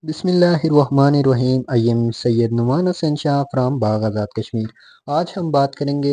बिस्मिल्लाहिर्रहमानिर्रहीम। I am Syed Numan Hasan Shah from Bagh Azad Kashmir. आज हम बात करेंगे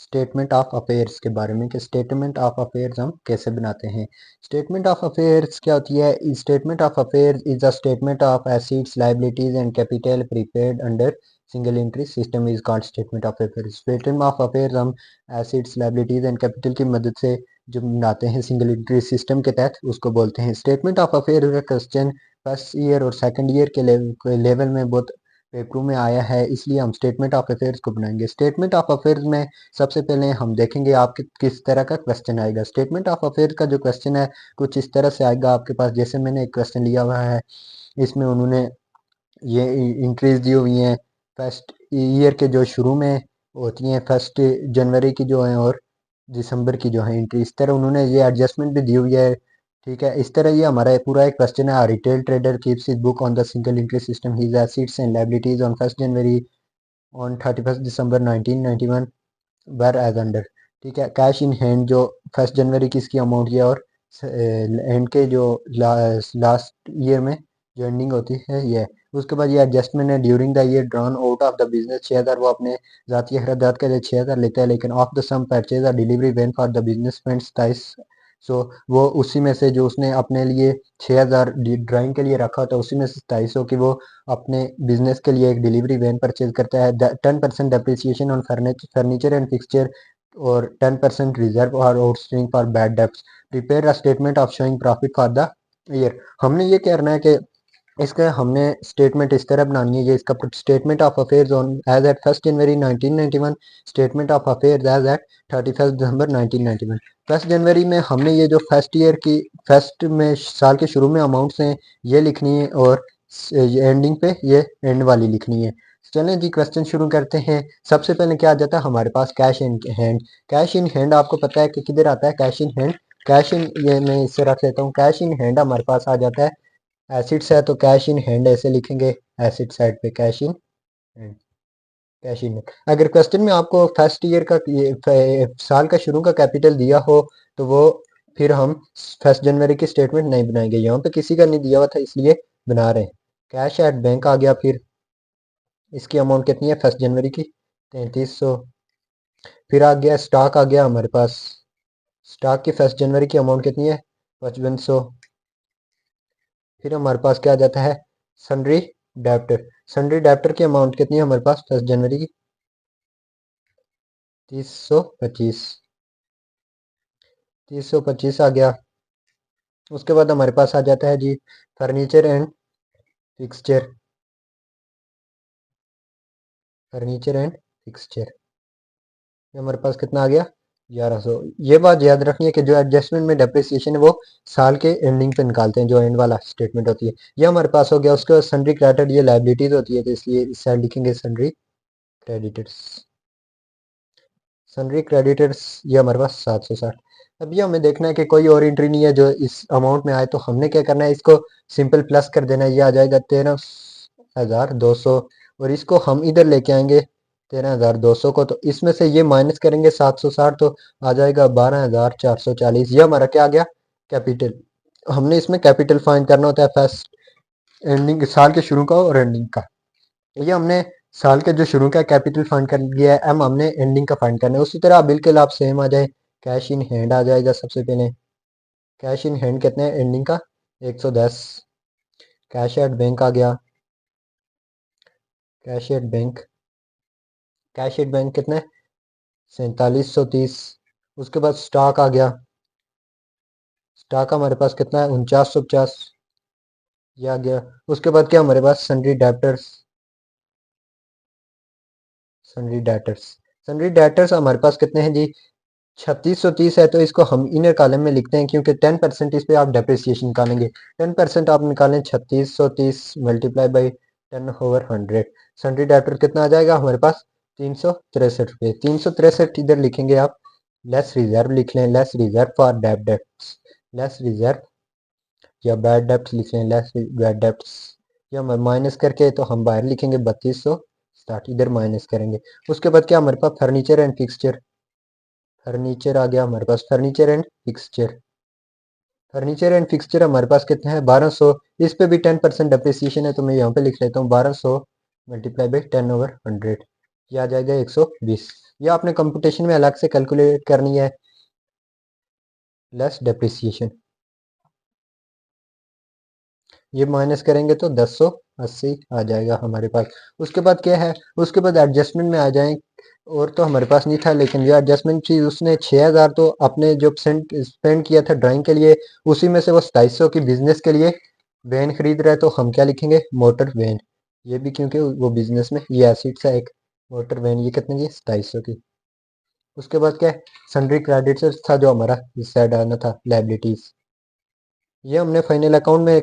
स्टेटमेंट ऑफ अफेयर्स के बारे में कि स्टेटमेंट ऑफ अफेयर्स हम कैसे बनाते हैं। स्टेटमेंट ऑफ अफेयर्स क्या होती है? Statement of affairs is a statement of assets liabilities and capital prepaid under single entry system is called statement of affairs. Statement of affairs हम एसेट्स लायबिलिटीज एंड कैपिटल की मदद से जो बनाते हैं सिंगल एंट्री सिस्टम के तहत, उसको बोलते हैं स्टेटमेंट ऑफ अफेयर्स। का क्वेश्चन फर्स्ट ईयर और सेकंड ईयर के लेवल में बहुत पेपरों में आया है, इसलिए हम स्टेटमेंट ऑफ अफेयर्स को बनाएंगे। स्टेटमेंट ऑफ अफेयर्स में सबसे पहले हम देखेंगे आपके किस तरह का क्वेश्चन आएगा। स्टेटमेंट ऑफ अफेयर्स का जो क्वेश्चन है कुछ इस तरह से आएगा आपके पास। जैसे मैंने एक क्वेश्चन लिया हुआ है, इसमें उन्होंने ये इंक्रीज दी हुई हैं फर्स्ट ईयर के जो शुरू में होती हैं, फर्स्ट जनवरी की जो है और दिसंबर की जो है एंट्री, इस तरह उन्होंने ये एडजस्टमेंट भी दी हुई है। ठीक है, इस तरह ये हमारा पूरा एक क्वेश्चन है। Retail trader keeps his book on the single entry system, his assets and liabilities on first January on 31 December 1991 were as under. ठीक है, कैश इन हैंड जो फर्स्ट जनवरी की इसकी अमाउंट है और एंड के जो लास्ट ईयर में जो एंडिंग होती है ये। उसके बाद ये एडजस्टमेंट है। During the year drawn out of the business 6000, वो अपने जाती अखराजात के लिए 6000 लेता है, लेकिन ऑफ द सम परचेज और delivery van for the business friends 27। So वो उसी में से जो उसने अपने लिए 6000 ड्राइंग के लिए रखा होता है, उसी में से 2700 की वो अपने बिजनेस के लिए एक डिलीवरी वैन परचेज करता है। 10% depreciation on furniture and fixture और 10% रिजर्व और outstanding for bad debts. Prepare a statement of showing profit for the year. हमने ये करना है कि इसका हमने स्टेटमेंट इस तरह बनानी है। ये इसका statement of affairs on as at 1 January 1991, statement of affairs as at 31 December 1991। 1 जनवरी में हमने ये जो फर्स्ट ईयर की फर्स्ट में साल के शुरू में अमाउंट्स हैं ये लिखनी है, और एंडिंग पे ये एंड वाली लिखनी है। चलें जी, क्वेश्चन शुरू करते हैं। सबसे पहले क्या आ जाता है हमारे पास? Cash in hand. Cash in hand आपको पता है कि किधर आता है? Cash in hand. Cash in, ये मैं इससे रख लेता हूँ। कैश इन हैंड हमारे पास आ जाता है। एसिड्स है तो कैश इन हैंड ऐसे लिखेंगे, एसिड साइड पे cash in hand. Cash in hand. अगर क्वेश्चन में आपको फर्स्ट ईयर का साल का शुरू का कैपिटल दिया हो तो वो फिर हम 1 जनवरी की स्टेटमेंट नहीं बनाएंगे। यहाँ पे किसी का नहीं दिया हुआ था इसलिए बना रहे हैं। कैश एट बैंक आ गया, फिर इसकी अमाउंट कितनी है 1 जनवरी की? 3300। फिर आ गया स्टॉक, आ गया हमारे पास। स्टॉक की 1 जनवरी की अमाउंट कितनी है? 5500। फिर हमारे पास क्या आ जाता है? Sundry debtor. सन्ड्री डेप्टर की अमाउंट कितनी है हमारे पास 1 जनवरी की? 3025। 3025 आ गया। उसके बाद हमारे पास आ जाता है जी furniture and fixture. Furniture and fixture, ये हमारे पास कितना आ गया? 1100। ये बात याद रखनी है कि जो एडजस्टमेंट में डेप्रिसिएशन है वो साल के एंडिंग पे निकालते हैं, जो एंड वाला स्टेटमेंट होती है। ये हमारे पास हो गया। उसके बाद सन्ड्री क्रेडिटर, ये लाइबिलिटीज होती है तो इसलिए इस साइड लिखेंगे सन्ड्री क्रेडिटर्स। सन्ड्री क्रेडिटर्स ये हमारे पास 760। अब ये हमें देखना है कि कोई और एंट्री नहीं है जो इस अमाउंट में आए, तो हमने क्या करना है? इसको सिंपल प्लस कर देना है। ये आ जाएगा 13,200, और इसको हम इधर लेके आएंगे 13,200 को, तो इसमें से ये माइनस करेंगे 760 तो आ जाएगा 12,440। ये हमारा क्या आ गया? कैपिटल। हमने इसमें कैपिटल फाइंड करना होता है फर्स्ट एंडिंग साल के शुरू का और एंडिंग का। ये हमने साल के जो शुरू का कैपिटल फंड कर लिया है, एम हमने एंडिंग का फंड करना है। उसी तरह बिल्कुल आप सेम आ जाए। कैश इन हैंड आ जाएगा सबसे पहले। कैश इन हैंड कितने है एंडिंग का? 110। कैश एट बैंक आ गया। Cash at bank, cash at bank कितना है? 4730। उसके बाद स्टॉक आ गया। स्टॉक हमारे पास कितना है? 4950। ये आ गया। उसके बाद क्या हमारे पास? Sundry debtors. Sundry debtors. Sundry debtors हमारे पास कितने हैं जी? 3630 है, तो इसको हम इनर कॉलम में लिखते हैं क्योंकि 10% इस पे आप डेप्रिसिएशन निकालेंगे। 10% आप निकालें 3630 मल्टीप्लाई बाई 10/100। सन्ड्री डेप्टर कितना आ जाएगा हमारे पास? 363 रुपये। 363 इधर लिखेंगे आप। लेस रिजर्व लिख लें, लेस रिजर्व फॉर बैड डेप्ट। लेस रिजर्व या बैड डेप्ट लिख लें, लेस बैड डेप्ट। या माइनस करके तो हम बाहर लिखेंगे 3260, इधर माइनस करेंगे। उसके बाद क्या हमारे पास? Furniture and fixture. फर्नीचर आ गया हमारे पास। Furniture and fixture. Furniture and fixture हमारे पास कितने हैं 1200। इस पे भी 10% डिप्रिसिएशन है तो मैं यहाँ पे लिख लेता हूँ 1200 मल्टीप्लाई बाई 10/100, ये आ जाएगा 120। ये आपने कंप्यूटेशन में अलग से कैलकुलेट करनी है, लेस डिप्रिसिएशन। ये माइनस करेंगे तो 1080 आ जाएगा हमारे पास। उसके बाद क्या है, उसके बाद एडजस्टमेंट में आ जाए। और तो हमारे पास नहीं था, लेकिन ये एडजस्टमेंट चीज उसने 6000 तो अपने जो स्पेंड किया था ड्राइंग के लिए, उसी में से वो 2700 की बिजनेस के लिए वैन खरीद रहा है, तो हम क्या लिखेंगे मोटर वैन। ये भी क्योंकि वो बिजनेस में ये एसिड है एक मोटर वैन, ये कितने की 2700 की। उसके बाद क्या है, सन्ड्री क्रेडिटर्स था जो हमारा इस साइड आना था लाइबिलिटीज। ये हमने फाइनल अकाउंट में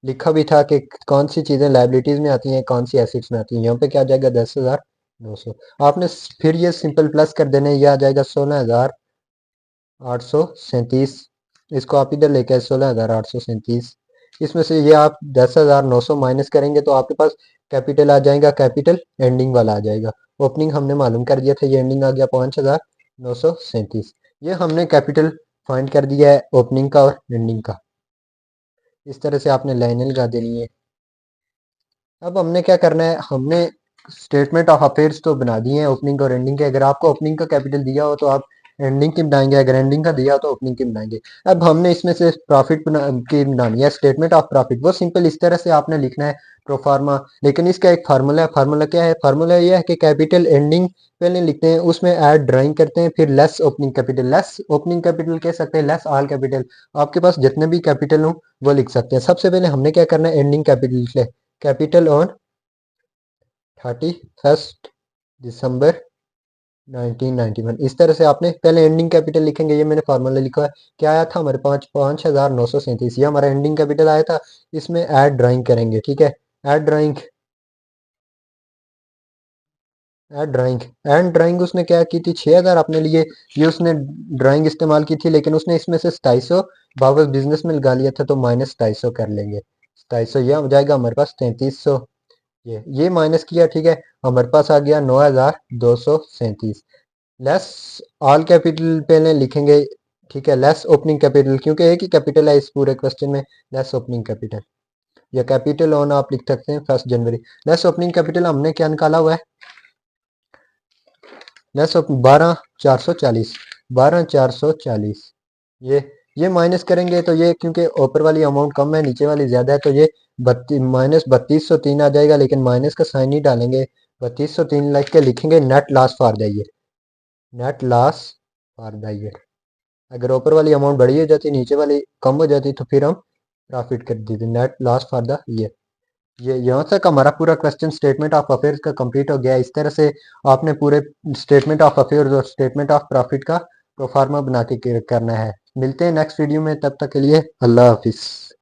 लिखा भी था कि कौन सी चीज़ें लाइबिलिटीज में आती हैं, कौन सी एसेट्स में आती हैं। यहाँ पे क्या आ जाएगा 10,900। आपने फिर ये सिंपल प्लस कर देना है, ये आ जाएगा 16,837। इसको आप इधर लेके आए 16,837। इसमें से ये आप 10,900 माइनस करेंगे तो आपके पास कैपिटल आ जाएगा, कैपिटल एंडिंग वाला आ जाएगा। ओपनिंग हमने मालूम कर दिया था, ये एंडिंग आ गया 5,937। ये हमने कैपिटल फाइंड कर दिया है ओपनिंग का और एंडिंग का। इस तरह से आपने लाइनें लगा देनी है। अब हमने क्या करना है, हमने स्टेटमेंट ऑफ अफेयर्स तो बना दिए हैं ओपनिंग और एंडिंग के। अगर आपको ओपनिंग का कैपिटल दिया हो तो आप एंडिंग की बनाएंगे, अगर एंडिंग का दिया हो तो ओपनिंग की बनाएंगे। अब हमने इसमें से प्रॉफिट की बनानी है, स्टेटमेंट ऑफ प्रॉफिट। वो सिंपल इस तरह से आपने लिखना है प्रोफार्मा, लेकिन इसका एक फार्मूला है। फार्मूला क्या है, फार्मूला ये है कि कैपिटल एंडिंग पहले लिखते हैं, उसमें ऐड ड्राइंग करते हैं, फिर less opening capital. Less opening capital कह सकते हैं, लेस ऑल कैपिटल। आपके पास जितने भी कैपिटल हो वो लिख सकते हैं। सबसे पहले हमने क्या करना है, एंडिंग कैपिटल लिख ले, कैपिटल ऑन 31 दिसंबर 1991। इस तरह से आपने पहले एंडिंग कैपिटल लिखेंगे। ये मैंने फार्मूला लिखा है, क्या आया था हमारे 5,937, ये हमारा एंडिंग कैपिटल आया था। इसमें ऐड ड्राइंग करेंगे, ठीक है। Add drawing, add drawing, and drawing उसने क्या की थी 6,000 अपने लिए, ये उसने ड्राइंग इस्तेमाल की थी, लेकिन उसने इसमें से 2700 वापस बिजनेस में लगा लिया था, तो माइनस 2700 कर लेंगे। 2700 यह हो जाएगा हमारे पास 3300। ये माइनस किया, ठीक है। हमारे पास आ गया 9,237। लेस ऑल कैपिटल पहले लिखेंगे, ठीक है। लेस ओपनिंग कैपिटल, क्योंकि एक ही कैपिटल है इस पूरे क्वेश्चन में, लेस ओपनिंग कैपिटल। या कैपिटल ऑन आप लिख सकते हैं 1 जनवरी। लेस ओपनिंग कैपिटल हमने क्या निकाला हुआ है, लेस 12,440, 12,440। ये ये माइनस करेंगे तो ये, क्योंकि ऊपर वाली अमाउंट कम है नीचे वाली ज्यादा है, तो ये -3203 आ जाएगा, लेकिन माइनस का साइन नहीं डालेंगे। 3203 लिख के लिखेंगे net loss for the year, net loss for the year. अगर ऊपर वाली अमाउंट बड़ी हो जाती, नीचे वाली कम हो जाती, तो फिर हम प्रॉफिट कर देते, net loss for the year. ये यहाँ तक हमारा पूरा क्वेश्चन स्टेटमेंट ऑफ अफेयर्स का कंप्लीट हो गया। इस तरह से आपने पूरे स्टेटमेंट ऑफ अफेयर्स और स्टेटमेंट ऑफ प्रॉफिट का प्रोफार्मा बना के करना है। मिलते हैं नेक्स्ट वीडियो में, तब तक के लिए अल्लाह हाफिज।